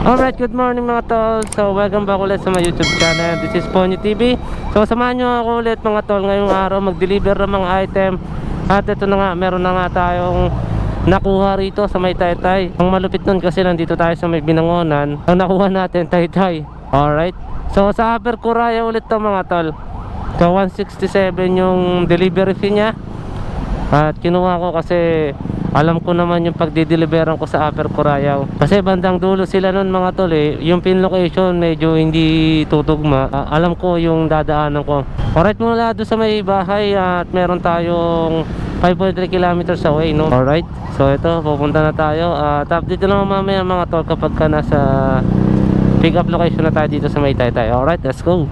Alright, good morning mga tol. So welcome back ulit sa my YouTube channel. This is Ponyo TV. So samahan nyo ako ulit mga tol ngayong araw mag-deliver ng mga item. At ito na nga, meron na nga tayong nakuha rito sa may Taytay. Ang malupit nun kasi nandito tayo sa may Binangonan. Ang nakuha natin Taytay. Alright, so sa Upper Curaya ulit to mga tol. So 167 yung delivery fee niya. At kinuha ko kasi alam ko naman yung pagdideliveran ko sa Upper Curaya. Kasi bandang dulo sila nun mga tol eh. Yung pin location medyo hindi tutugma. Alam ko yung dadaanan ko. Alright, mula doon sa may bahay at meron tayong 5.3 kilometers away, no? Alright, so ito, pupunta na tayo. At update na lang mamaya mga tol kapag ka nasa pick up location na tayo dito sa may Taytay. Alright, let's go.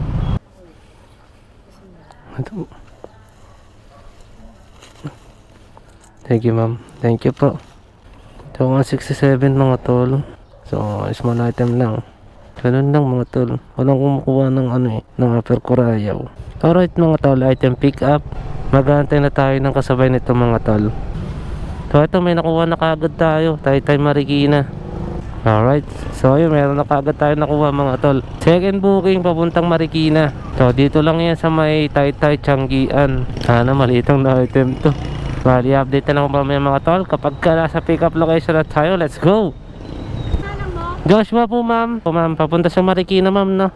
Ito. Thank you ma'am. Thank you po. Ito 167 mga tol. So small item lang. Ganun lang mga tol. Walang kumukuha ng ng Upper Curaya. Alright mga tol, item pick up. Mag-aantay na tayo ng kasabay nito mga tol. So ito, may nakuha na kaagad tayo. Taytay Marikina. Alright, so ayun, meron na kaagad tayo nakuha mga tol. Second booking papuntang Marikina. So dito lang yan sa may Taytay Tianggian. Sana malitang na item to. Bali, update na lang mamaya mga tol kapag ka nasa pick up location na tayo. Let's go. Joshua po ma'am. Po ma'am, papunta sa Marikina ma'am, no?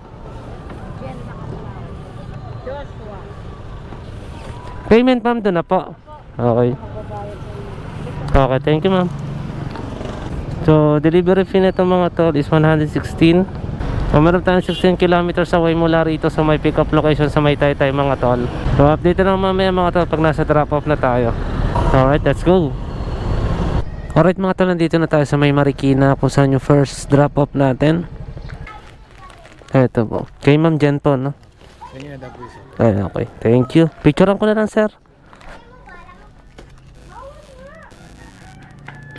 Joshua. Payment ma'am doon na po. Okay. Okay, thank you ma'am. So delivery fee nito mga tol is 116. So meron tayong 16 kilometers away mula rito sa may pick up location sa may Taytay mga tol. So update na lang mamaya mga tol pag nasa drop off na tayo. Alright, let's go. Alright mga tol, nandito na tayo sa may Marikina kung saan yung first drop off natin. Eto po, kay Ma'am Jen po, no? Ay, okay, thank you. Picturean ko na lang sir.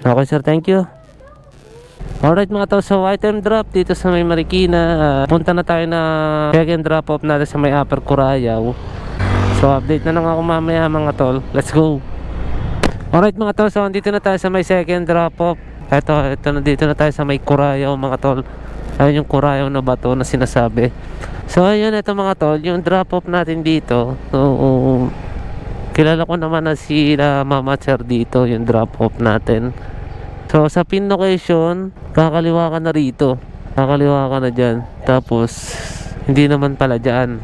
Okay sir, thank you. Alright mga tol, so item drop dito sa may Marikina. Punta na tayo na second drop off natin sa may Upper Curaya. So update na lang ako mamaya mga tol. Let's go. Alright mga tol, so dito na tayo sa may second drop off. Ito na, dito na tayo sa may Curaya mga tol. Ayun yung Curaya na bato na sinasabi. So ayun, ito mga tol, yung drop off natin dito. So kilala ko naman na sila Mama Sir dito, yung drop off natin. So sa pin location, kakaliwa ka na rito. Kakaliwa ka na dyan. Tapos hindi naman pala dyan.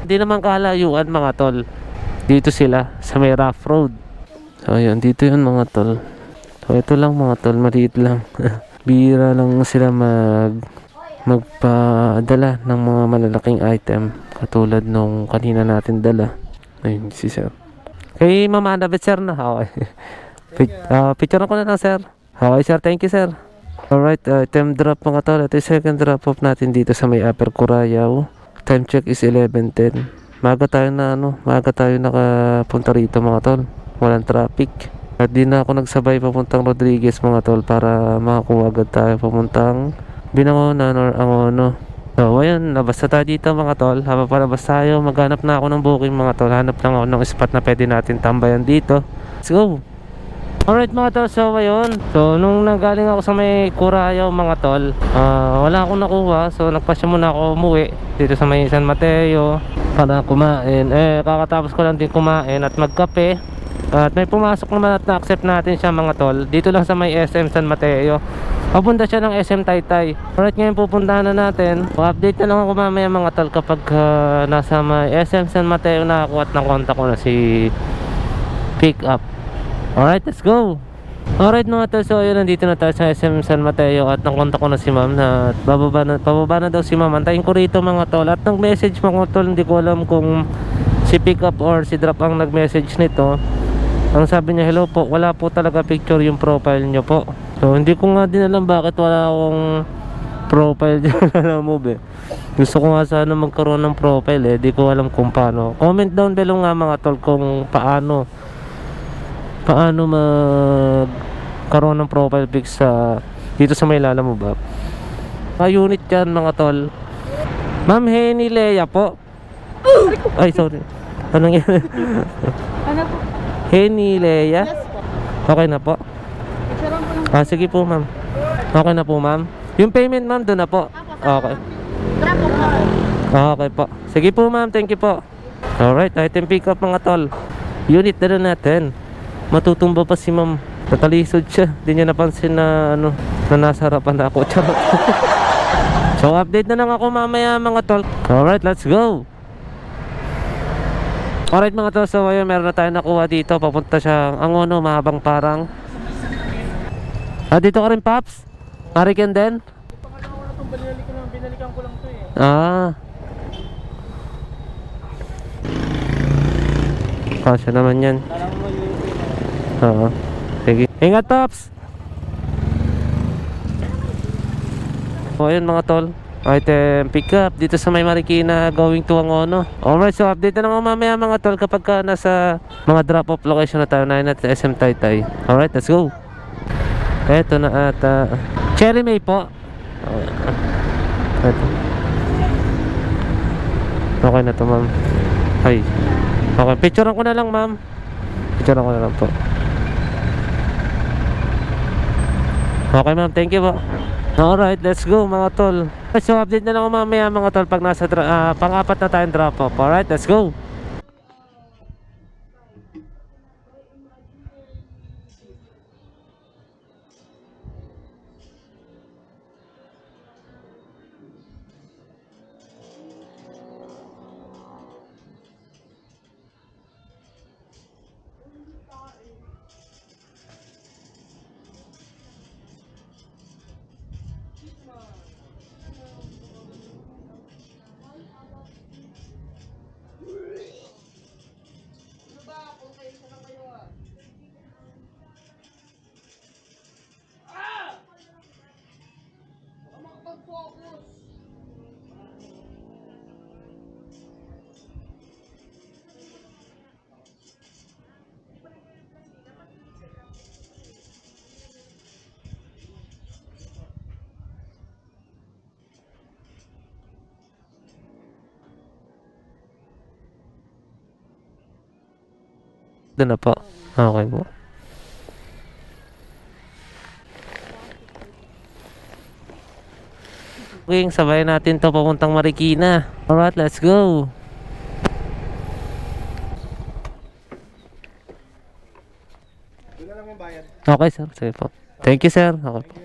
Hindi naman kalayuan mga tol. Dito sila sa may rough road. So ayun, dito yun mga tol. So ito lang mga tol, maliit lang. Bihira lang sila magpadala ng mga malalaking item. Katulad nung kanina natin dala. Ayun si sir. Kay Mama Annabeth sir na. Okay. Picture ko na lang sir. Okay sir, thank you sir. Alright, item drop mga tol. Ito yung second drop off natin dito sa may Upper Curaya. Time check is 11:10. Maga tayo nakapunta rito mga tol. Walang traffic. At di na ako nagsabay papuntang Rodriguez mga tol para makakuha agad tayo papuntang Binangonan or Angono. So ayun, labas na tayo dito mga tol. Habang palabas tayo, maghanap na ako ng booking mga tol. Hanap lang ako ng spot na pwede natin tambayan dito. Let's go. Alright mga tol, so ayun. So nung nanggaling ako sa may Curaya mga tol, wala akong nakuha. So nagpasya muna ako umuwi dito sa may San Mateo para kumain. Kakatapos ko lang din kumain at magkape. At may pumasok naman at na-accept natin siya mga tol. Dito lang sa may SM San Mateo. Papunta siya ng SM Taytay. Alright, ngayon pupuntahan na natin. Update na lang ako mamaya mga tol kapag nasa may SM San Mateo na ako at nakontak ko na si pick up. Alright, let's go. Alright mga tol, so ayun, nandito na tayo sa SM San Mateo at nakontak ko na si ma'am na pababa na daw si ma'am. Antayin ko rito mga tol. At nag-message mga tol, hindi ko alam kung si pick up or si drop ang nag-message nito. Ang sabi niya, hello po, wala po talaga picture yung profile nyo po. So hindi ko nga din alam bakit wala akong profile dyan na move eh. Gusto ko nga sana magkaroon ng profile eh. Di ko alam kung paano. Comment down below nga mga tol kung paano magkaroon ng profile pic sa dito sa may Lala mo ba. Unit yan mga tol. Ma'am Henny Lea po. Ay sorry. Anong yan? Ano po? Henny Lea? Yes po. Okay na po. Picturean ko lang. Sige po ma'am. Okay na po ma'am. Yung payment ma'am, doon na po. Okay. Drop off na po. Okay po. Sige po ma'am, thank you po. Alright, item pick up mga tol. Unit na rin natin. Matutumba pa si ma'am. Natalisod siya. Di niya napansin na ano, na nasa harapan na ako. Charot. So update na lang ako mamaya mga tol. Alright, let's go. Alright mga tol, so ayun, meron na tayo nakuha dito. Papunta siya ang ano, mahabang parang. Dito ka rin Paps? Hurricane din? Binalikan ko lang to eh. Kasya naman yan. Alam mo yung Oo. Sige. Ingat Paps! O ayun mga tol, item pick up dito sa may Marikina going to Angono. Alright, so update na lang ako mamaya mga tol kapag ka nasa mga drop off location na tayo na yun at SM Taytay. Alright, let's go. Eto na ata. Cherry May po. Eto. Okay na to ma'am. Ay. Okay, picturean ko na lang ma'am. Picturean ko na lang po. Okay ma'am, thank you po. Alright, let's go mga tol. So update na lang ako mamaya mga tol pag nasa pang-apat na tayong drop off. Alright, let's go. Doon na po. Okay po. Okay, sabay natin to papuntang Marikina. Alright, let's go. Doon na lang yung bayad. Okay sir, sige po. Thank you sir. Okay po.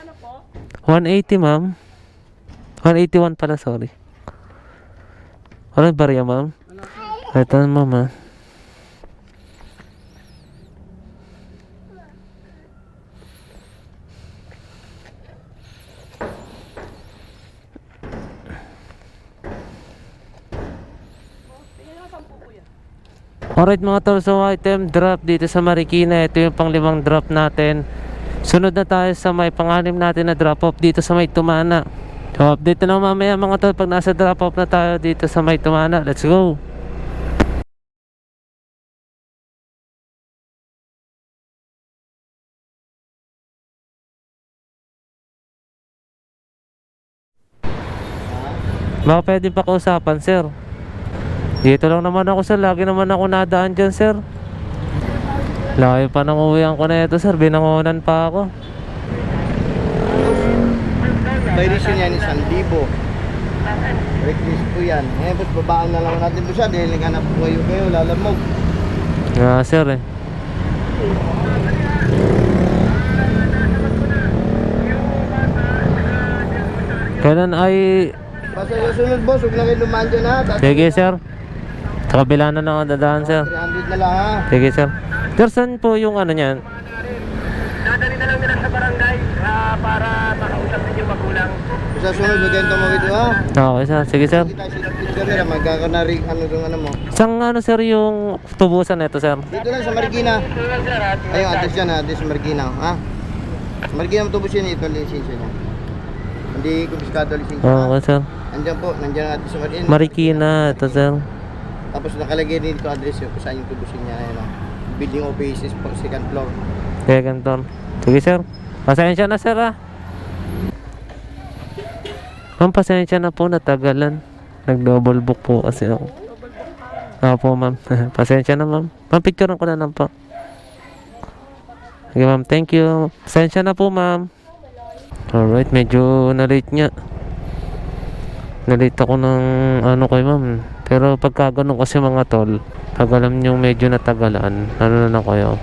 ano po? 180 ma'am. 181 pala, sorry. Walang barya ma'am. Ito ma'am ah. Alright mga tol, so item drop dito sa Marikina. Ito yung pang-5 drop natin. Sunod na tayo sa may pang-6 natin na drop off dito sa may Tumana. So update na lang mamaya mga tol pag nasa drop off na tayo dito sa may Tumana. Let's go. Baka pwede pa kausapan sir. Dito lang naman ako sir, lagi naman ako nadaan dyan sir. Lagi pa nang uwihan ko na ito sir, binangonan pa ako. Violation yan is 1,000. Reckless po yan. Ngayon ba't babaan na lang natin po siya dahil naghanap po kayo, lalamog. Nga sir eh. Kailan ay... Basta yung sunod boss, huwag na kayo lumaan dyan ha. Sige sir. Sa kabila na lang ako dadaan sir. 300 na lang ha. Sige sir. Sir, saan po yung ano niyan? Dadali na lang nila sa barangay para makausap din yung magulang. Sa sunod, huwag kayong tumawid ha. Okay sir, sige sir. Kita sila picture nila, magkakanarig ano yung ano mo. Saan ano sir yung tubusan nito sir? Dito lang sa Marikina. Ayun, address dyan ha, address Marikina ha. Marikina matubos yun, ito ang lisensya niya. Hindi kumpiskado ang lisensya. Okay sir. Andyan po, nandiyan ang address sa Marikina. Marikina, ito sir. Tapos nakalagay din dito address yun kung saan yung tubusin niya. Ayun, building offices po, second floor. Kaya ganito. Sige sir. Pasensya na sir ah. Ma'am, pasensya na po, natagalan. Nag-double book po kasi ako. Opo, ma'am. Pasensya na, ma'am. Ma'am, picturean ko na lang po. Okay, ma'am. Thank you. Pasensya na po, ma'am. Alright, medyo na-late nga. Na-late ako ng ano kay ma'am. Pero pagka ganun kasi mga tol, pag alam nyo medyo natagalan, ano na lang kayo.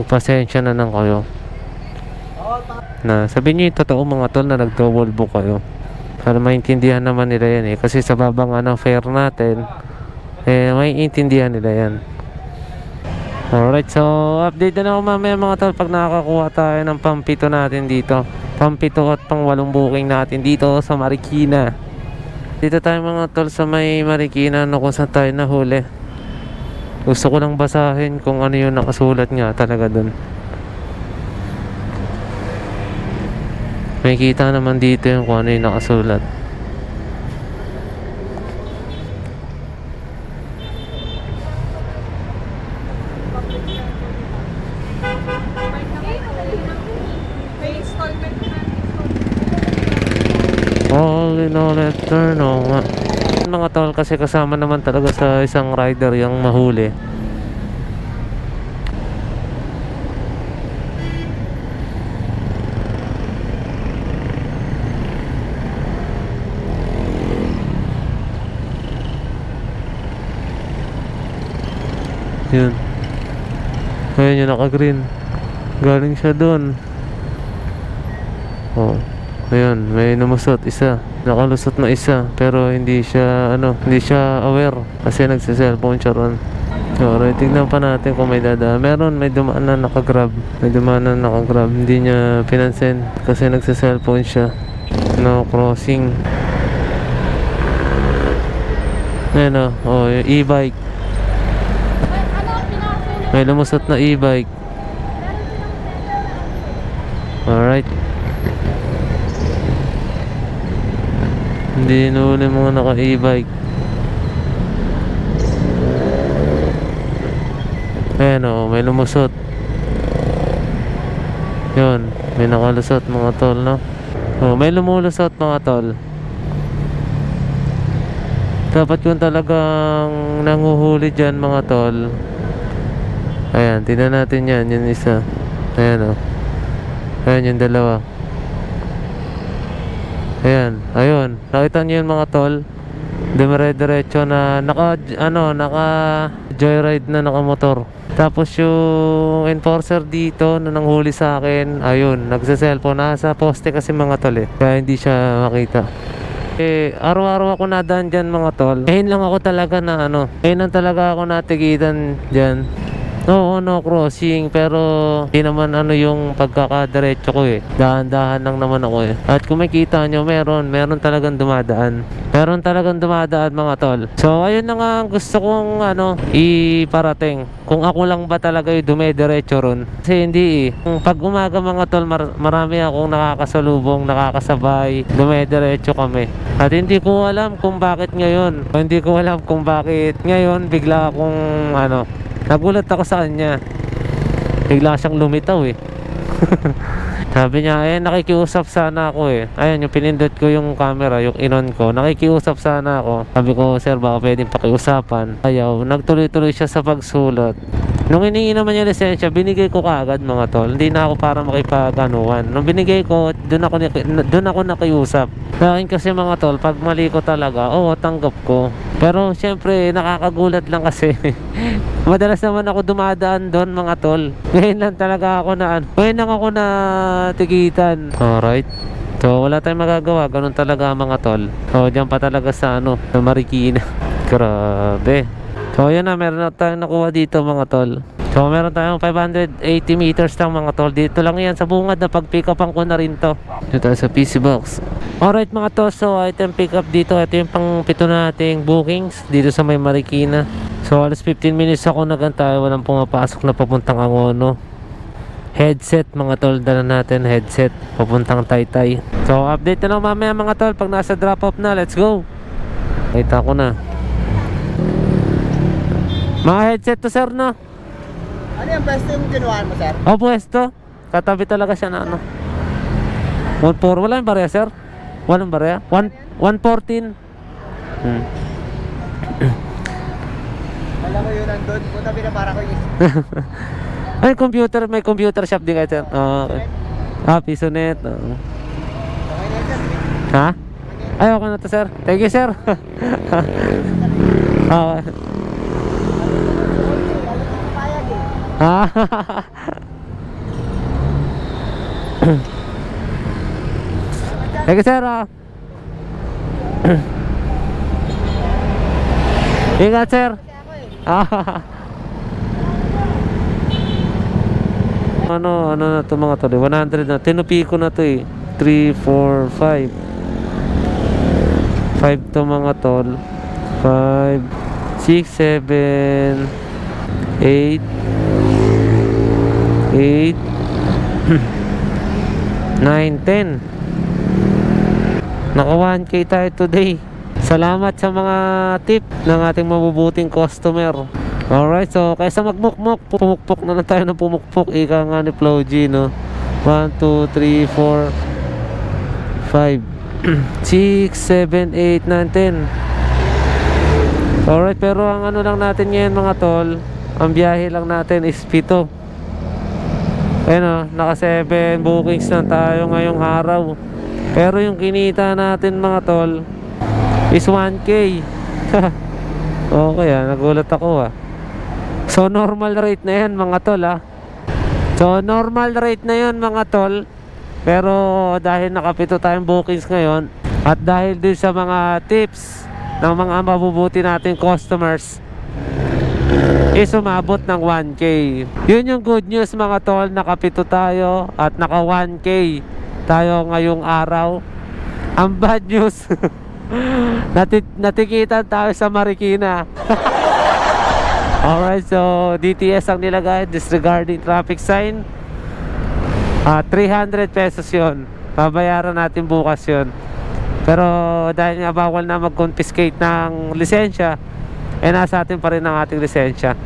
Pasensya na lang kayo. Na sabihin nyo yung totoo mga tol na nag-double book kayo. Para maintindihan naman nila yan eh. Kasi sa babang fare natin, maiintindihan nila yan. Alright, so update na ako mamaya mga tol pag nakakakuha tayo ng pampito natin dito. Pampito at pang 8 booking natin dito sa Marikina. Dito tayo mga tol sa may Marikina kung saan tayo nahuli. Gusto ko lang basahin kung ano yung nakasulat nga talaga dun. May kita naman dito yung kung ano yung nakasulat. All in all eternal nga. Mga tol kasi kasama naman talaga sa isang rider yung mahuli. Yun. Ayun yung naka-green. Galing siya doon. Oh. Ayun, may namusot isa. Nakalusot na isa. Pero hindi siya, hindi siya aware. Kasi nagsa-cellphone siya ron. Alright, tignan pa natin kung may dadaan. Meron, may dumaan na naka-grab. May dumaan na naka-grab. Hindi niya pinansin. Kasi nagsa-cellphone siya. No crossing. Ayan o. Oh, yung e-bike. May lumusot na e-bike. Alright. Hindi nuli mga naka-e-bike. Ayan o, may lumusot. Yun, may nakalusot mga tol, no? O, may lumulusot mga tol. Dapat kung talagang nanguhuli dyan mga tol. Ayan, tingnan natin yan, yung isa. Ayan o. Ayan yung dalawa. Ayan, ayun. Nakita niyo yun mga tol. Dumire-diretso na naka joyride na nakamotor. Tapos yung enforcer dito na nanghuli sa akin, ayun, nagsa-cellphone. Nasa poste kasi mga tol eh. Kaya hindi siya makita. Araw-araw ako nadaan dyan mga tol. Ngayon lang ako talaga na ngayon lang talaga ako natigitan dyan. Oo, no crossing. Pero hindi naman yung pagkakadiretso ko eh. Dahan-dahan lang naman ako eh. At kung makita nyo, meron talagang dumadaan. Meron talagang dumadaan mga tol. So ayun na nga ang gusto kong iparating. Kung ako lang ba talaga yung dumediretso ron. Kasi hindi eh. Pag umaga mga tol, marami akong nakakasalubong, nakakasabay. Dumediretso kami. At hindi ko alam kung bakit ngayon. Hindi ko alam kung bakit ngayon bigla akong nagulat ako sa kanya. Bigla siyang lumitaw eh. Sabi niya, nakikiusap sana ako eh. Ayan, yung pinindot ko yung camera, yung inon ko. Nakikiusap sana ako. Sabi ko, sir, baka pwedeng pakiusapan. Ayaw, nagtuloy-tuloy siya sa pagsulat. Nung hiningi naman niya lisensya, binigay ko kaagad mga tol. Hindi na ako para makipaganuhan. Nung binigay ko, doon ako nakiusap. Sa akin kasi mga tol, pag mali ko talaga, tanggap ko. Pero syempre, nakakagulat lang kasi. Madalas naman ako dumadaan doon mga tol. Ngayon lang talaga ako ngayon lang ako na tigitan. Alright. So wala tayong magagawa. Ganun talaga mga tol. So dyan pa talaga sa sa Marikina. Grabe. So yan na, meron na tayong nakuha dito mga tol. So meron tayong 580 meters lang mga tol. Dito lang yan sa bungad na pag-pick upan ko na rin to. Dito tayo sa PC box. Alright mga tol, so item pick up dito. Ito yung pang 7 nating bookings dito sa may Marikina. So alas 15 minutes ako nagantay. Walang pumapasok na papuntang Angono. Headset mga tol, dala natin headset papuntang Taytay. So update na lang mamaya mga tol pag nasa drop off na. Let's go. Kita ko na mga headset to sir, no? Ano yung pwesto yung kinuhaan mo, sir? Pwesto. Katabi talaga siya na 1.4. Wala yung barya sir? Walang barya? 1.14. Alam mo yun, nandun. Punta pinapara ko yung Ay, may computer shop din kayo, sir. Pisonet. Oo. okay na yun, sir. Ha? Ay, okay na to, sir. Thank you, sir. Okay. Ah. Thank you, sir. Ingat, sir. Ano na to mga tol? 100 na. Tinupi ko na to eh. 3, 4, 5. 5 to mga tol. 5, 6, 7, 8, 8, 9, 10. Naka 1K tayo today. Salamat sa mga tip ng ating mabubuting customer. Alright, so kaysa magmukmuk, pumukpok na lang tayo ng pumukpok. Ika nga ni Flo G, no? 1, 2, 3, 4, 5, 6, 7, 8, 9, 10. Alright, pero ang ano lang natin ngayon mga tol, ang biyahe lang natin is 7. Ayun o, naka 7 bookings na tayo ngayong araw. Pero yung kinita natin mga tol is 1K. Okay nagulat ako So normal rate na yan mga tol So normal rate na yun mga tol. Pero dahil nakapito tayong bookings ngayon, at dahil din sa mga tips ng mga mabubuti nating customers, is umabot ng 1K. Yun yung good news mga tol. Nakapito tayo at naka 1K tayo ngayong araw. Ang bad news natikitan tayo sa Marikina. Alright, so DTS ang nilagay, disregarding traffic sign. 300 pesos yun. Babayaran natin bukas yun. Pero dahil nga bawal na mag-confiscate ng lisensya, nasa atin pa rin ang ating lisensya.